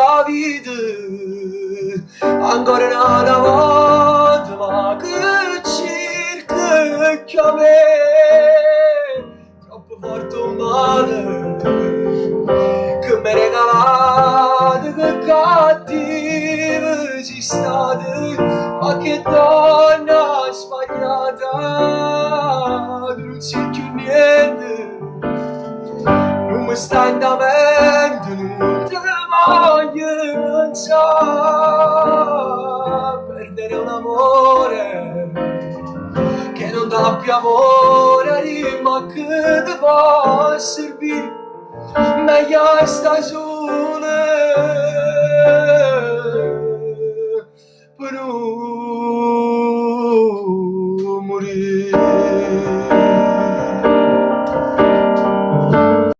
questa vita ancora una volta, ma che cerca che a me troppo forte un male che mi regalate, che cattive ci state, ma che donna sbagliata, che non c'è più niente, non mi sta in da mente, non ti voglio pensare, perdere un amore che non dà più amore, ma che ti può servire meglio a stagione per un